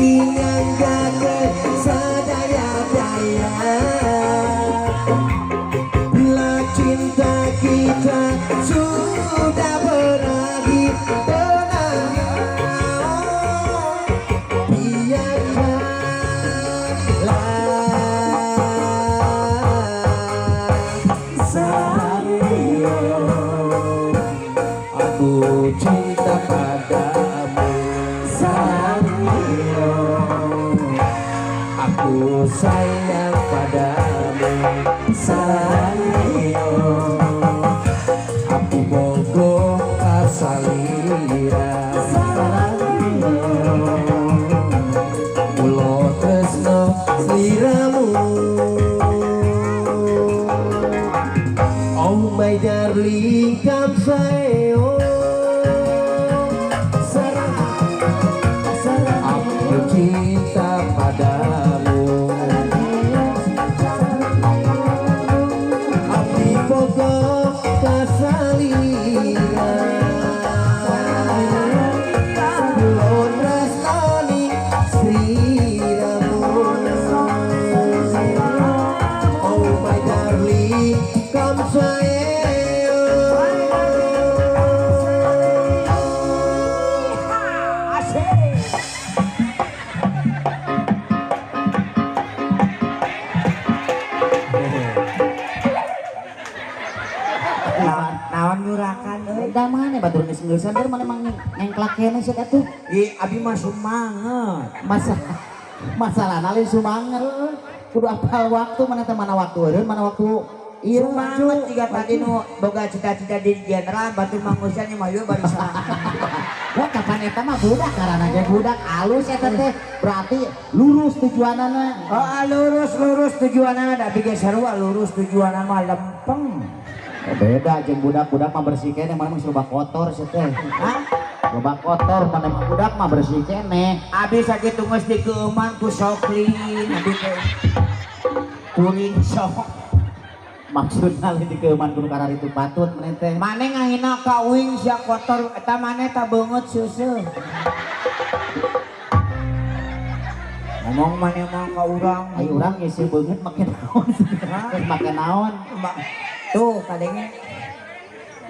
inganggakeun sadaya daya bila cinta kita sudah berakhir aku cinta padamu sayang, aku sayang padamu sayang, aku bogoh kasalira mulo tresno sliramu. Oh my darling, come say oh. Aku cinta padamu, abdi pokok kasalira, kulon tresnani sliramu. Oh my darling, come say naon nyurakan euy Da mana batur geus ngeusan teh mana mang ngengklak kene sih atuh. Ih abi mah sumanget. Masalahna lain sumanget. Kudu apal waktu mana waktu eureun mana waktu ieu sumanget jiga tadi nu boga cita-cita di jenderal batur mangusan mah ieu bari saha. Wah kapan eta mah budak karana ge budak alus eta teh berarti lurus tujuanana. Oh lurus tujuanana da biga sarua lurus tujuanana mah lempeng. Beda jeung budak-budak mah bersih keneh mana mah loba kotor sih teh. Hah? Loba kotor mana mah budak mah bersih keneh. Abi sakitu geus dikeuman ku soklin abi teh. Kuring sok. Maksudna lain dikeuman kudu karar itu patut maneh teh. Maneh ngahina ka uing sia kotor eta maneh ta beungeut seuseuh. Ngomong maneh mah ka urang, Ai urang geus beungeut make naon? Make naon? Tuh kadenge.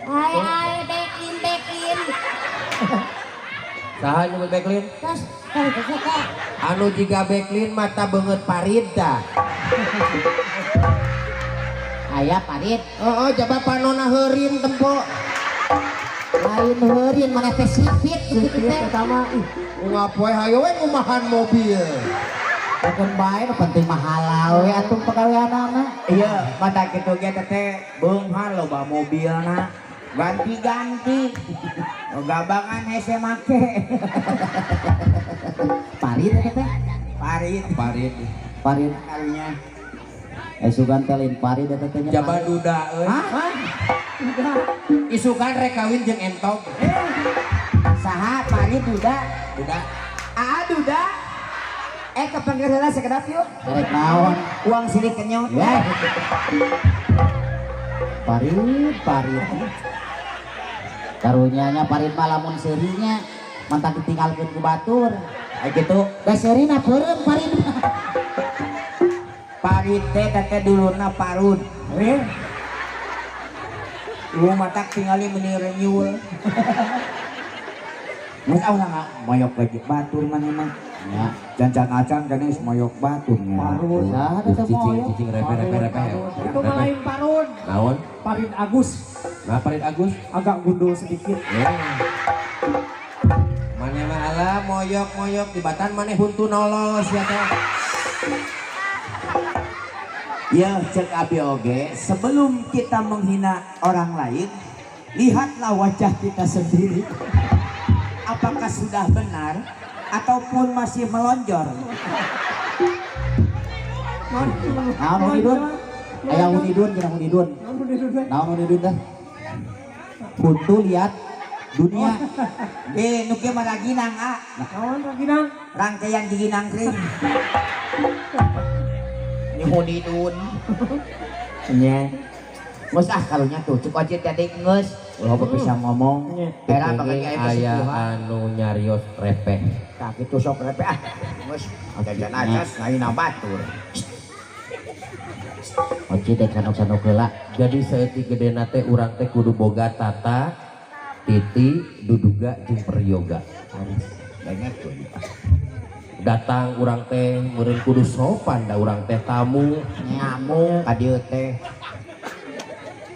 Hai beklin. Saha nu beklin? Terus suka. Anu jiga beklin mata beungeut parid dah. Aya parit. Heeh, jaba panonna heurin tempo. Lain heureun mana teh sipit kitu teh. Pertama ngapoe hayo we ngumahan mobil. Bukan bae penting mah halal we atuh pagaweanana. Iya, mata kitu ge teh beunghar loba mobilna. Ganti-ganti. Gabangan hese make. Parit eta teh. Parit. Parit Kalinya sugan teh lain parit eta teh. jaba duda euy. Hah? Isukan rek kawin jeung entok. Saha parit duda? Duda. Duda. Kepanggil heula sakedap yuk. Rek naon? Uang silik kenyot. Ya. Parit. Karunyanya parit mah lamun seurinya mantan ditinggalkeun ku batur. Ai kitu. Da seurina peureum parit. Parit teh teh duluna parud. Lu matak tingali menire nyuul. Mun ulah moyok lagi batur mana mah. Ya, Jancan-acan kan geus moyok baturnya. parut. Saha teh moyok? Cicing repe. Itu mah lain parun, Naon? parin Agus, Nah, Parit Agus. agak gundul sedikit. Mane mah ala moyok di batan mane huntu nolol sia teh. Ya cek abi oge, sebelum kita menghina orang lain, lihatlah wajah kita sendiri. Apakah sudah benar ataupun masih melonjor? Naon unidun? Aya unidun, jeung unidun. Naon unidun teh? Huntu lihat dunia. Nuke mah raginang Kawan Raginang, rangkaian giginang kering. Ini hunidun. Nya. Geus karunya tuh cek ojek tadi geus. Lo bisa ngomong. Era pakai Tunggu aya anu nyarios repeh. kaki tusuk lepe ah. Geus jajan aja ngaina batur. Oci teh sanok-sanok heula. Jadi saeutik gedena teh urang teh kudu boga tata, titi, duduga jeung peryoga. Banyak tuh. Datang urang teh meureun kudu sopan da urang teh tamu. Nyamu ka dieu teh.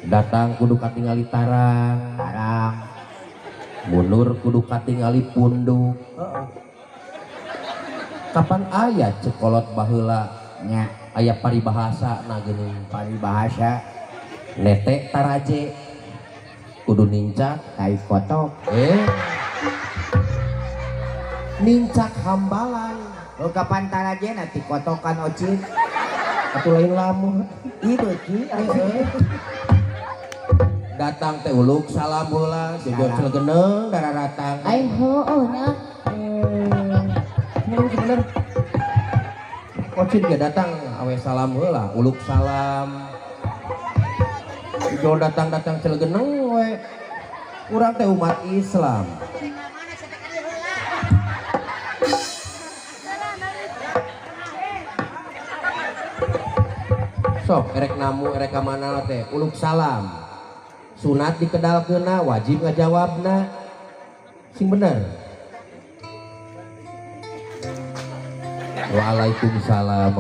Datang kudu katingali tarang, Tarang. mundur kudu katingali punduk. Kapan aya cekolot baheula Nya aya paribahasa na geuning paribahasa nete taraje kudu nincak tai kotok. nincak hambalan Lo kapan taraje nanti kotokan ocin. atuh lain lamun. Ieu ki Datang teh uluk salam heula sigo celegeneng dararatang. Ai heueuh nya. Bener. Ocin ge datang awe salam heula, uluk salam. Sigo datang celegeneng we. Urang teh umat Islam. Sok erek namu erek ka mana teh uluk salam. Sunat dikedalkeuna wajib ngajawabna. Sing bener. Waalaikumsalam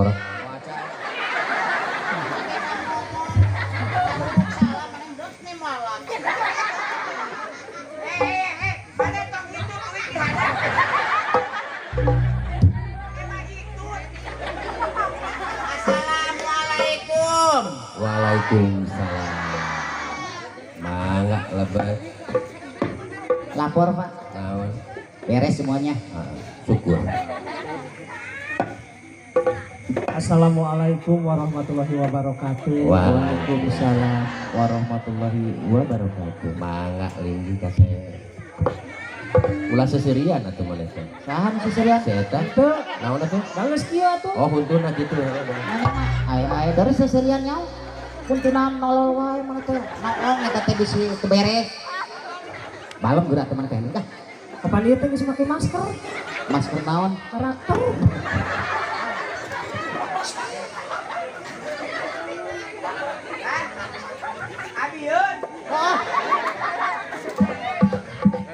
Assalamualaikum. Waalaikumsalam. Mangga lebat. lapor Pak. Naon? Beres semuanya. Syukur. Assalamualaikum warahmatullahi wabarakatuh. Waalaikumsalam warahmatullahi wabarakatuh. Mangga linggi ka saya. Ulah seserian atuh maneh teh. Sahan seserian? Saya Teu, naon atuh? bagus kieu atuh. Oh, huntuna gitu ya. Ai dari seserian nya. Kuntina nolol wae mana teh. Naon eta teh bisi teu beres. Balem geura teman teh dah. Kapan ieu teh geus make masker? Masker naon? Karakter.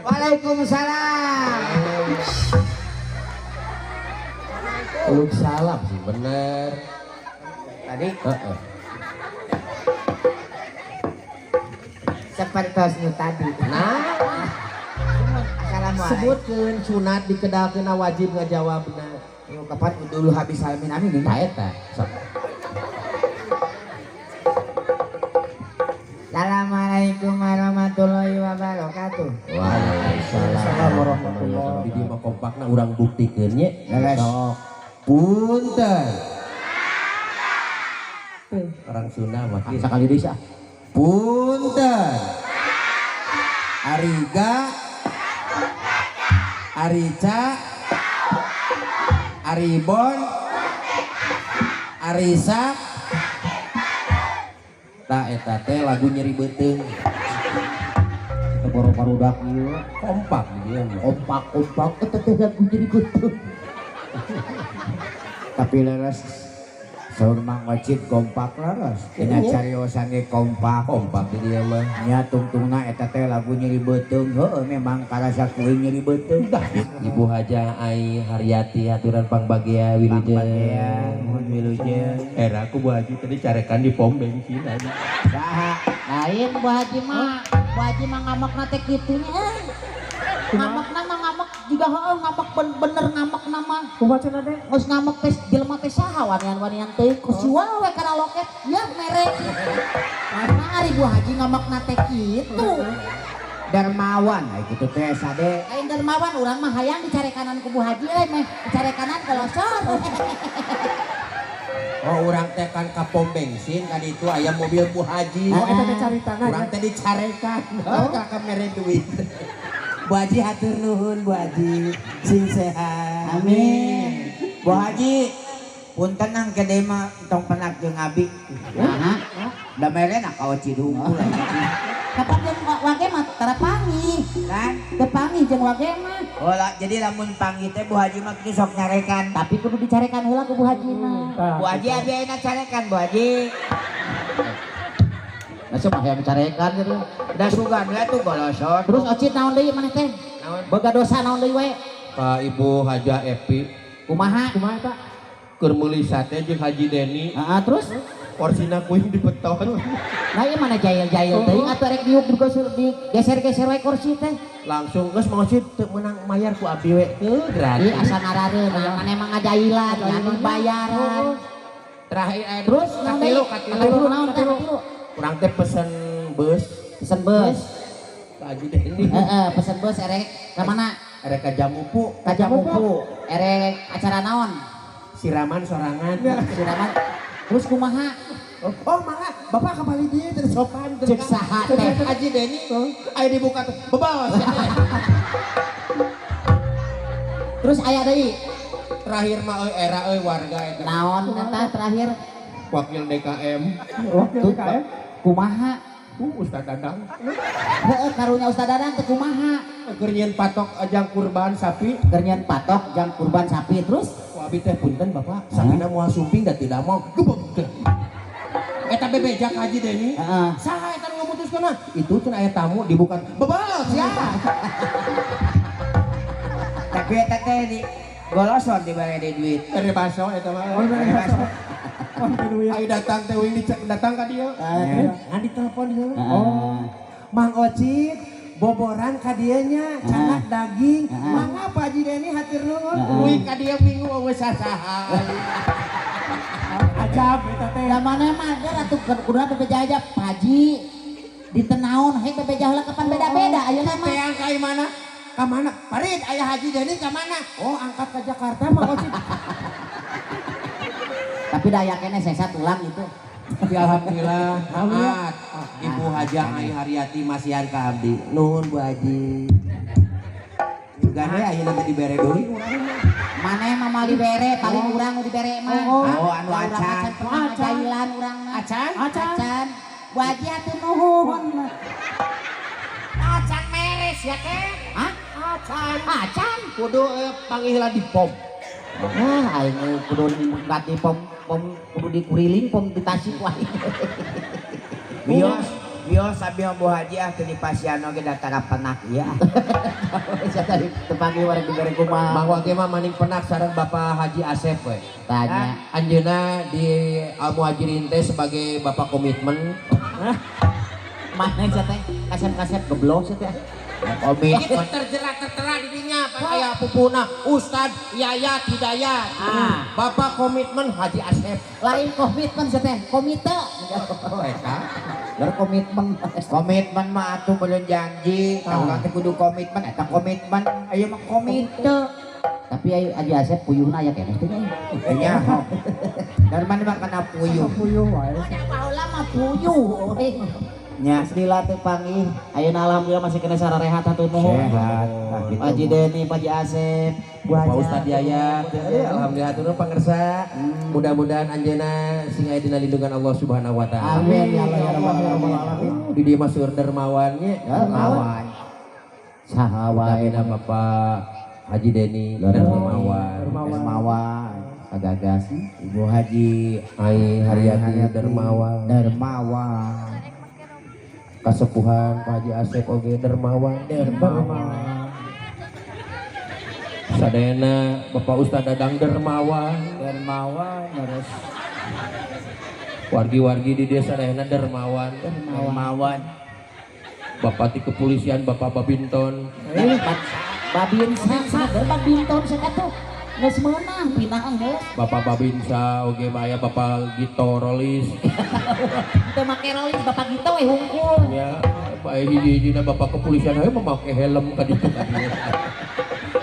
Waalaikumsalam. Uluk salam sih bener. Tadi Heeh. seperti nu tadi. Nah, Assalamualaikum. sebutkeun sunat dikedalkeuna wajib ngajawabna. Lu kapan dulu habis salamin amin Nah eta. Sok. Assalamualaikum warahmatullahi wabarakatuh. Waalaikumsalam warahmatullahi wabarakatuh. Di dieu mah kompakna urang buktikeun nya. Beres. Punten. Orang Sunda mah kieu. Sekali deui sah. Punten. Ariga. Arica. Aribon. Arisa. Tah eta teh lagu nyeri beuteung. Kita baru-barudak ieu. Kompak dia mah. Kompak eta teh lagu jadi betul. Tapi leres saur mang wajib kompak leres. Dina cariosan ge kompak. Kompak dia mah. Nya tungtungna eta teh lagu nyeri beuteung. Heueuh memang karasa kuing nyeri beuteung. Ibu Haja Ai Haryati aturan pangbagia Wilujeng. Mohon wilujeng. Era aku Bu Haji tadi carekan di pom bensin aja. Saha? Lain Bu Haji mah ngamakna teh kitu nya. Ngamakna mah ngamak juga heueuh ngamak bener ngamak nama. Kumaha cenah deh? Geus ngamak teh jelema teh saha wanian-wanian teh ku siwa we kana loket. Ya mere. Karena ari Bu Haji ngamakna teh kitu. Dermawan aya kitu teh sade. Lain dermawan urang mah hayang dicare kanan ku Bu Haji meh dicare kanan kolosor. Oh urang teh kan ka pom bensin kan itu aya mobil Bu Haji. Oh, eta teh caritana. Urang teh dicarekan. Oh kakak mere duit. Bu Haji hatur nuhun Bu Haji. Sing sehat. Amin. Bu Haji, punten nang kedai mah tong penak jeung abi. Nah, Da mere na ka oci dungkul. Kapan jeung wage mah Tarapangi. Kan? Tepangi jeung wage mah. Oh lah, jadi lamun panggil teh Bu Haji mah kitu sok nyarekan. Tapi kudu dicarekan heula ku Bu Hajina. Bu Haji abi ayeuna carekan Bu Haji. Masuk mah yang carekan gitu. Da sugan we tuh golosot. Terus ocit naon deui maneh teh? Boga dosa naon deui we? Ka Ibu Haja Epi Kumaha? Kumaha eta? keur meuli sate jeung Haji Deni Heeh, terus porsina kuing dipeton. nah ieu mana jail-jail teuing atuh rek diuk digeser-geser we kursi teh. Langsung geus mangsit teu meunang mayar ku abdi we teu Ieu gratis. asa ngarareun maneh mah ngajailan nya bayaran. Terakhir Terus naon deui? Katilu naon teh katilu? kurang teh pesen bus Pesen bus. ka Haji Deni. Heeh, pesen bus erek ka mana? Erek ka Jamupu Ka Jamupu. Erek acara naon? siraman sorangan. Siraman. Terus kumaha? Oh malah bapak kembali dia dari sopan Cek saha teh. Haji Deni ayo dibuka tuh bebas. Terus aya deui Terakhir mah era warga eta naon eta terakhir? wakil DKM Wakil KM. Kumaha? Ustaz Dadang Heeh, karunya Ustaz Dadang teh kumaha? keur nyieun patok ajang kurban sapi. Keur nyieun patok jang kurban sapi terus Ku abi teh punten bapak sapina moal sumping dan tidak mau gebeg. Eta bebejak Haji Deni. heeh. Saha eta nu ngamutuskeun? Itu cenah aya tamu dibuka bebas ya. Tapi eta teh di golosot dibere di duit. Dari baso eta mah. Ayo datang teh wing datang ka dieu. Ngan ditelepon dieu. Oh. Mang Ocit boboran ka dieu nya canak daging. Mangga Pak Haji Deni hatur nuhun. Wing ka dieu minggu geus saha. Ajab eta teh. Da mana mah geus atuh kudu bebejah aja Haji. Ditenaon he bebejah heula kapan beda-beda ayeuna mah. Teang ka mana? Ka mana? Parit aya Haji Deni ka mana? Oh angkat ke Jakarta Mang Ocit. Tapi daya kene sesa tulang itu. Tapi alhamdulillah taat Ibu Hajah Ai Haryati masihan ka abdi. Nuhun Bu Haji. Gane ayeuna teh dibere deui urang mah. Maneh mah mal dibere paling urang nu dibere mah. Oh, anu Da urang acan. acan pernah ngajailan urang mah. Acan? Acan. Bu Haji atuh nuhun. Acan meres ya teh. Hah? Acan. Acan. Kudu panggihla di pom. Ah, aing kudu ngat di pom kudu dikuriling pom di tasik wae. Bios abi Bu Haji ah teu dipasian oge datara penak ya. Saya tadi tepangi wareg dibere kumaha. Mang Wage mah maning penak sareng Bapak Haji Asep we. Tanya. Anjeunna di Al Muhajirin teh sebagai Bapak komitmen. Mana saya teh kasep-kasep geblok saya teh. Komitmen. Tertera di dinya aya pupuna Ustad Yayat Hidayat. Bapak komitmen Haji Asep. Lain komitmen saya teh, komite. Oh eta. Berkomitmen. Komitmen mah atuh belum janji. Kalau teh kudu komitmen eta komitmen. Ayo mah komite. Tapi ayo Haji Asep puyuhna aya keneh teh. Nya. Dari mana mah kena puyuh. Puyuh wae. Paula mah puyuh. Nya. Alhamdulillah teh panggih. Ayeuna alhamdulillah masih kena sararehat atuh nuhun. Sehat. Haji Deni, Pak Haji Asep, Pak Ustad Yayat. Alhamdulillah turun pangersa. Mudah-mudahan anjeunna sing aya dina lindungan Allah Subhanahu wa taala. Amin ya Allah ya rabbal alamin. Di dieu mah seueur dermawan nya. Dermawan. Saha wae Namina Bapak Haji Deni Dermawan. Dermawan. kagagas. Ibu Haji Ai Haryati Dermawan. Dermawan. Kasepuhan Pak Haji Asep oge Dermawan. Sadayana Bapak Ustad Dadang Dermawan. Terus Wargi-wargi di desa sadayana Dermawan. Dermawan. Bapak di kepolisian Bapak Babinton. Babinsa, Babinton saya tuh. Geus meunang pinang geus. Bapak Babinsa oge aya Bapak Gito Rolis. Teu make rolis Bapak Gito we hungkul. Ya, bae hiji-hijina Bapak kepolisian aya memakai helm ka ditu ka dieu.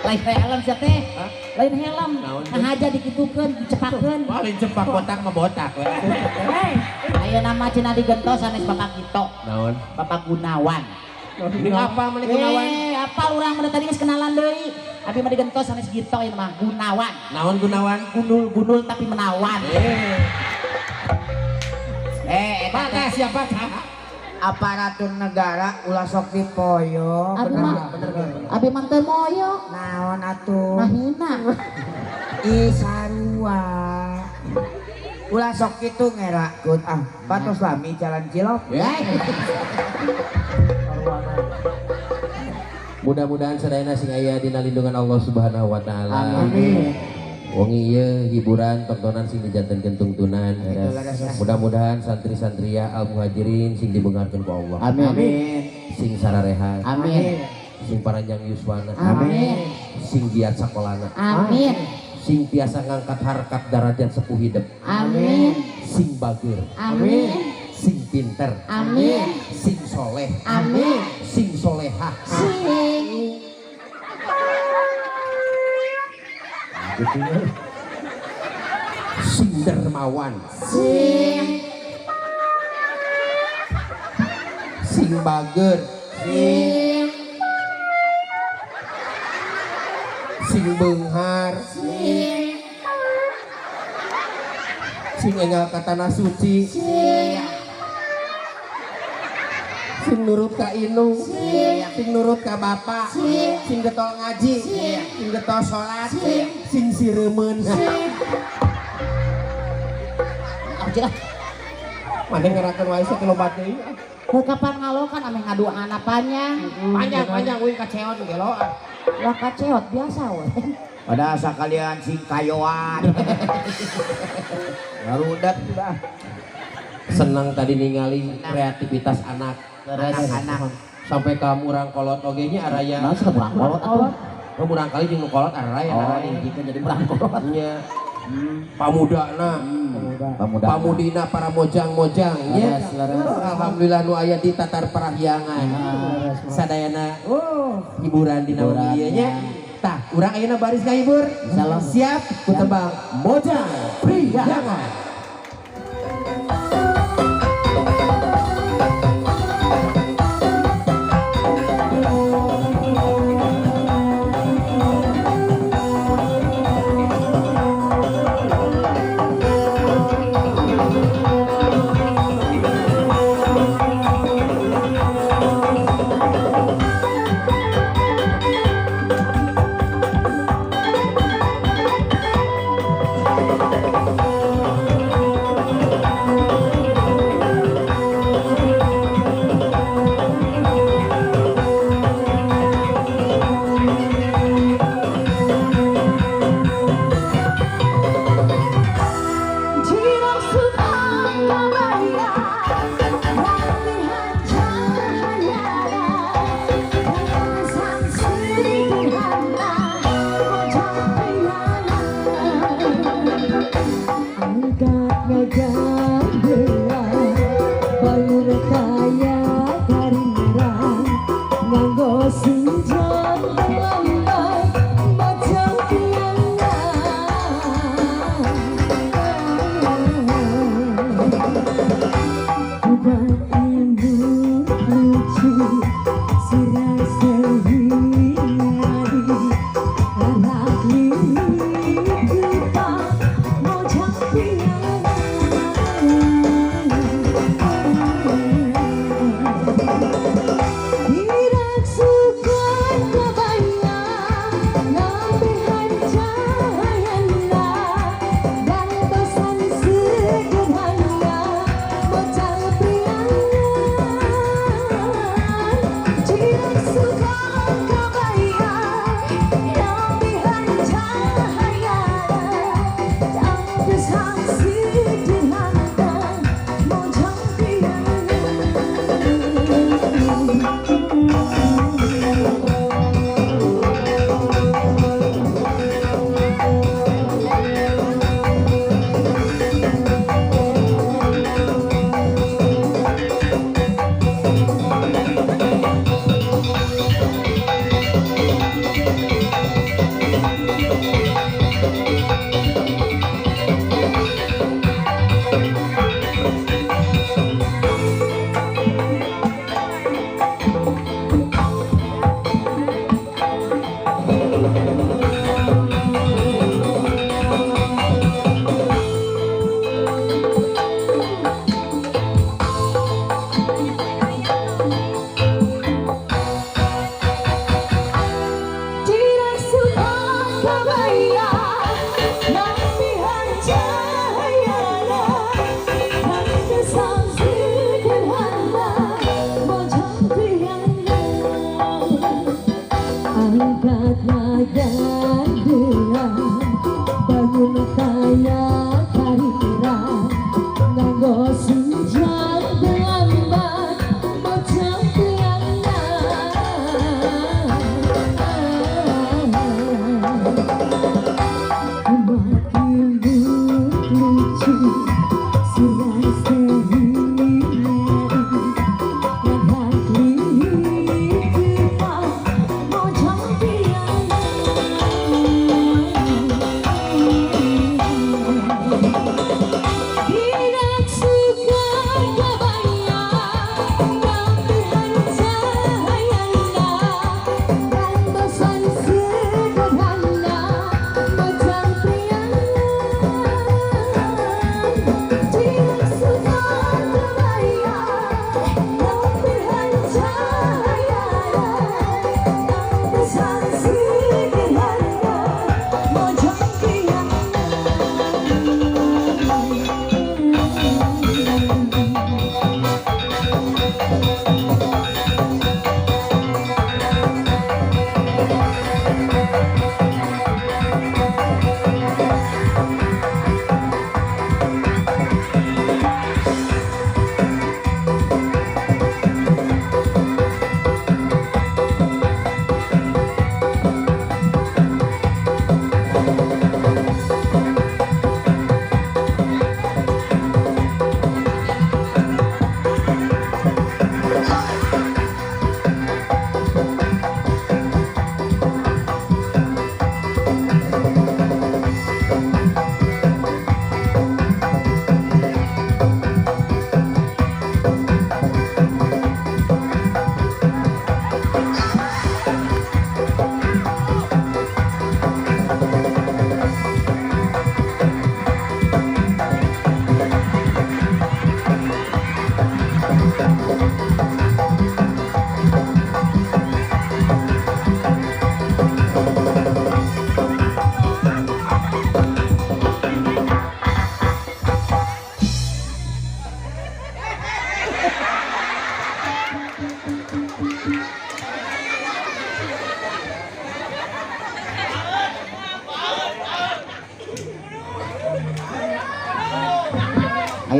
Lain helm sia teh. Lain helm. Naon teh? Nah aja dikitukeun, dicepakeun. Paling cepak botak mah botak we. Ayo nama cenah digentos sanes Bapak Gito. Naon? Bapak Gunawan. Ini apa meni Gunawan? Apa urang mah tadi geus kenalan deui. Abi mah digentos sanes Gito ieu mah Gunawan. Naon Gunawan? Gundul-gundul tapi menawan. Eta Batas siapa? aparatur negara ulah sok dipoyo. Abi mah abi mah teu moyo. Naon atuh? Nah hina. Ih sarua. Ulah sok kitu ngerakut patos lami jalan cilok. Mudah-mudahan sadayana sing aya dina lindungan Allah Subhanahu wa taala. Amin. Wong ieu hiburan tontonan sing dijantenkeun tungtunan. Mudah-mudahan santri-santria al muhajirin sing dibeungarkeun ku Allah. Amin. Sing sararehat. Amin. Sing paranjang yuswana. Amin. Sing giat sakolana. Amin. Sing tiasa ngangkat harkat derajat sepuh hidup. Amin. Sing bageur. Amin. Sing pinter. Amin. Sing soleh. Amin. Sing solehah. Sing. Sing dermawan. Sing. Sing bageur. Sing. Sing beunghar. Sing. Sing enggal ka tanah suci. Sing. Sing nurut ka indung. Sing nurut ka bapak. Sing. Sing getol ngaji. Sing getol salat. Sing sireumeun. Aja. Mane ngerakeun wae sakilobat deui. Kapan ngalokan ame ngaduaan apanya? Panjang we ka ceot gelo. Lah kaceot biasa we. Pada sakalian sing kayoan. Garudak udah. Senang tadi ningali kreativitas anak-anak sampai ka murang kolot oge nya araya. Nah, sekarang kolot apa? Murang kali jeung nu kolot araya Oh, jika jadi berang kolot. nya. Pamudana. Pamudina para mojang-mojang ya. Alhamdulillah nu aya di tatar parahyangan. Sadayana hiburan dina ieu nya. Tah, urang ayeuna baris ngahibur. Siap ku tembang Mojang Priyangan.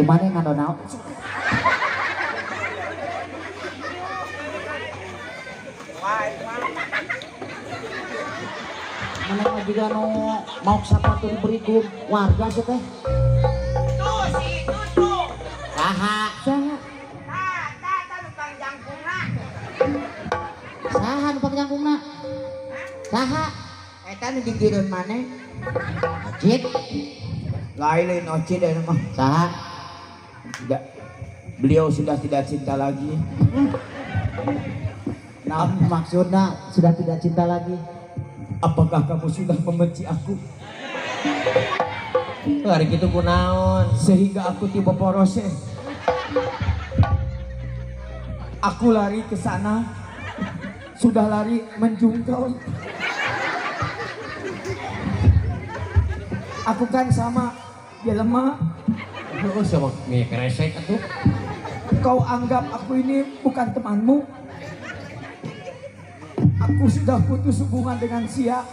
mana ngadonau? Mana mah juga nu mau sapatu diberi ku warga sih teh. Tuh si tuh. Saha? Saha? Saha nu pake jangkungna? Saha? Eta nu dikireun maneh. Cid. Lain ocit deh mah. Saha? Tidak. Beliau sudah tidak cinta lagi. Nah, maksudnya sudah tidak cinta lagi. Apakah kamu sudah membenci aku? Hari gitu kunaon. Sehingga aku tiba porose. Aku lari ke sana. Sudah lari menjungkau. Aku kan sama jelema. Oh, sama ngekeresek atuh. Kau anggap aku ini bukan temanmu. Aku sudah putus hubungan dengan Sia.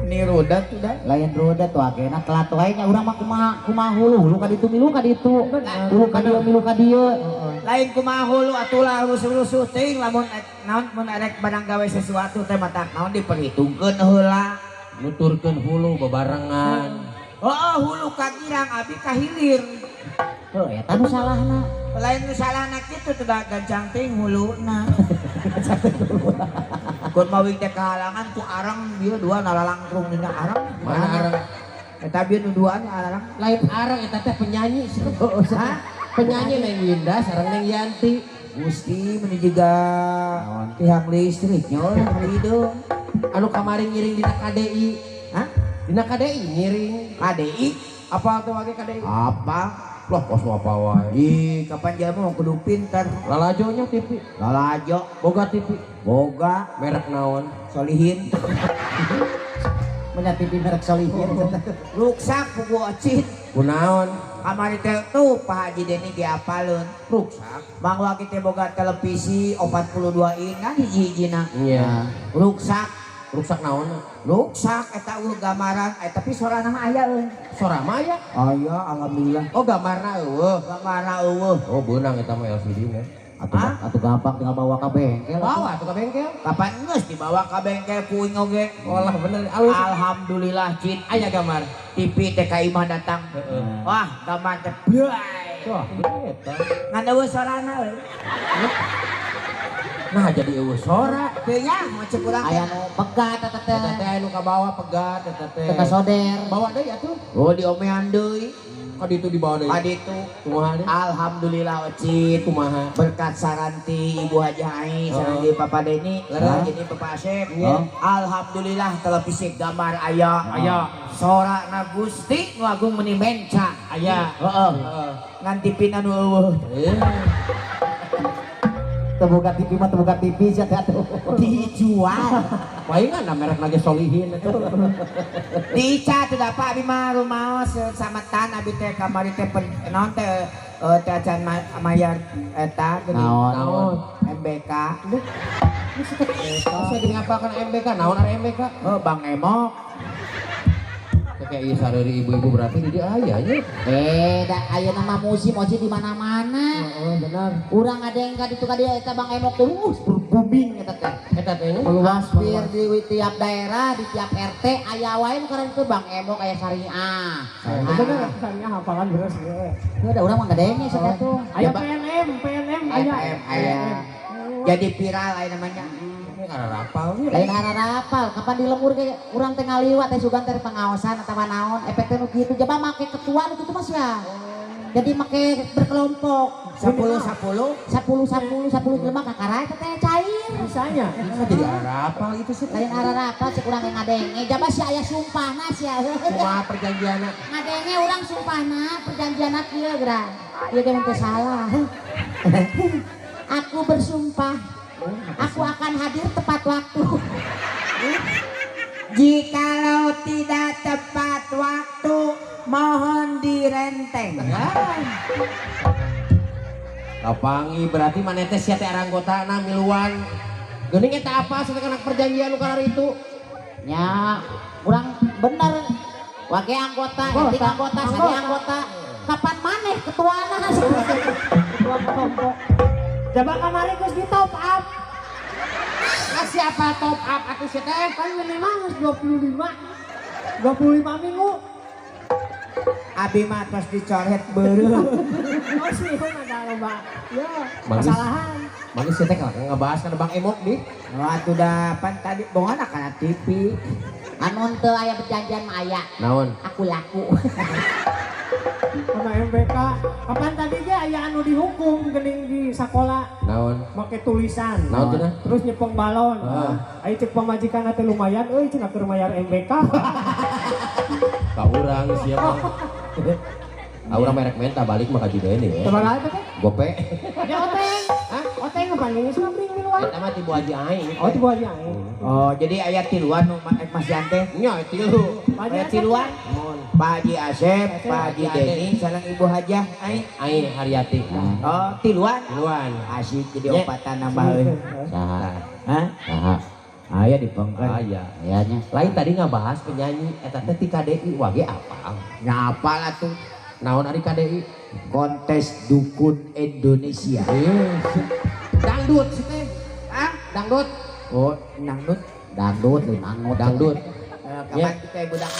Ini roda tuh dah. Lain roda tuh akhirnya telat lainnya orang mah kumaha hulu ka ditu milu ka ditu. Hulu ka dieu milu ka dieu. Lain kumaha hulu atulah rusuh-rusuh teuing lamun naon mun arek badang gawe sesuatu teh mata naon diperhitungkeun heula. Nuturkeun hulu bebarengan. Oh, hulu ka girang abi ka hilir. Heuh eta nu salahna. Lain nu salahna kitu teh gancang teuing huluna. Kun mawing teh kahalangan ku arang bieu dua nalalangkrung dina arang. Mana arang? Eta bieu nu duaan arang. Lain arang eta teh penyanyi. Hah? Penyanyi Neng Yinda sareng Neng Yanti. Gusti menuju juga tiang listriknya orang hidung. Anu kamari ngiring dina KDI. Hah? Dina KDI ngiring. KDI? Apa tuh wage KDI? Apa? Loh, kos mau apa wae? Ih, kapan jamu kudu pinter. Lalajonya TV. Lalajo, Boga TV. boga, Merek naon? solihin, Menyati di merek solihin. ruksak buku ocit. Kunaon? Kamari teh tuh Pak Haji Deni diapaleun. Ruksak. Mangwa kita boga televisi 42 in kan hiji-hijina. Iya. Ruksak, Ruksak naon? ruksak eta gambaran, tapi sorana mah aya euy. Sora maya. Aya alhamdulillah. Oh, gambarna eueuh. Gambarna eueuh. Oh, beunang eta mah LCD mah. Atuh gampang tinggal bawa ke bengkel. Bawa tuh ke bengkel. Kapan geus dibawa ka bengkel puing oge. Olah bener alus. Alhamdulillah Cin. Aya gambar. TV teh ka imah datang. Heeh. Wah, gambar teh brai. Wah, eta. Ngan eueuh sorana euy. Nah, jadi eueuh sora. Teu nya mau cek urang. Aya nu pegat eta teh. Eta teh anu kabawa pegat eta teh. Teu kasoder. Bawa deui atuh. Oh, diomean deui. Ka ditu dibawa deui. Aditu. Kumaha deui? Alhamdulillah Cin. Kumaha? Berkat saranti Ibu Haji Ai, saranti Papa Deni, saranti ini Papa Asep. Alhamdulillah televisi gambar aya. Aya. Sora na Gusti nu agung meuni menca. Aya. Heeh. Ngan TV na nu eueuh. Tebuka TV mah tebuka TV sia teh atuh. Dijual. Palingan na merek lagi solihin eta. Dica teh dapat abi mah rumaos sametan abi teh kamari teh naon teh teh acan mayar eta geuning Naon? MBK. Bisa diapakan MBK? Naon ari MBK? Oh, Bang Emok. Kayak ieu sareureui ibu-ibu berarti di dia aya nya. Da aya nama musim oci di mana-mana. Heeh, benar. Urang ada yang ka ditu ka dia eta Bang Emok terus berbubing eta teh. Eta teh nya. Hampir di tiap daerah, di tiap RT aya wae nu karena itu Bang Emok aya syariah. Bener, misalnya hafalan beres ya. Itu ada urang mah gadenge sia tuh. Aya PNM, aya. Aya. Jadi viral aya namanya. Ini karena rapal nih. Lain harapal, kapan di lembur ge urang teh ngaliwat teh sugan teh pengawasan atawa naon, efek teh nu kitu. Coba make ketua nu kitu Mas ya. Jadi make berkelompok 10 jelema kakara eta teh cair. Bisanya. Jadi rapal itu sih. Lain harapal cek urang yang ngadenge. Jaba sia aya sumpahna sia. Cuma perjanjian. Ngadenge urang sumpahna perjanjianna kieu geura. Ieu ge teh salah. Aku bersumpah aku akan hadir tepat waktu. Jikalau tidak tepat waktu, mohon direnteng. Kapangi berarti maneh teh sia teh anggotana miluan. Geuning eta apa satekan perjanjian nu kana itu? Ya, urang bener Wage anggota, ganti anggota, sadi anggota. Kapan maneh ketuana Ketua kelompok. Coba kamari geus di top up. Siapa top up atuh si teh? Kan minimal geus 25. 25 minggu. Abi mah tos dicoret beureuh. Masih ada loba. Ya, Bagus. kesalahan. Manis si teh kalau ngebahas kan Bang Emok di. Oh, atuh dapan tadi bongan kana TV. anu teu aya perjanjian mah aya. Naon? Aku laku. Sama MBK. Kapan tadi ge aya anu dihukum geuning di sakola Naon? make tulisan. Naon cenah? Terus nyepeng balon. Ah. Ayo cek pamajikan teh lumayan euy cenah keur mayar MBK. Ka urang siapa? Aura merek menta balik mah ka Judeun ya. Coba lah teh. Gope. Ya oteng. Hah? Oteng ngebandingin sama bring di luar. Eta mah ti Bu Haji aing. Oh itu aja. Oh, jadi aya tiluan nu Mas Yante. Nya tilu. Aya tiluan. Pak Haji Asep, Pak Haji Deni, sareng Ibu Hajah. Aing Haryati. Oh, tiluan. Tiluan. Asik jadi opatan nambaheun. Saha? Hah? Saha? Aya dipengkeun. Aya. Ayanya. Lain tadi ngabahas penyanyi eta teh ti KDI wage apa? Nyapal atuh Naon ari KDI? kontes dukun Indonesia. Dangdut sih teh. Ah, Dangdut. oh, nangdut. Dangdut, dangdut. Dangdut. Kapan kita budak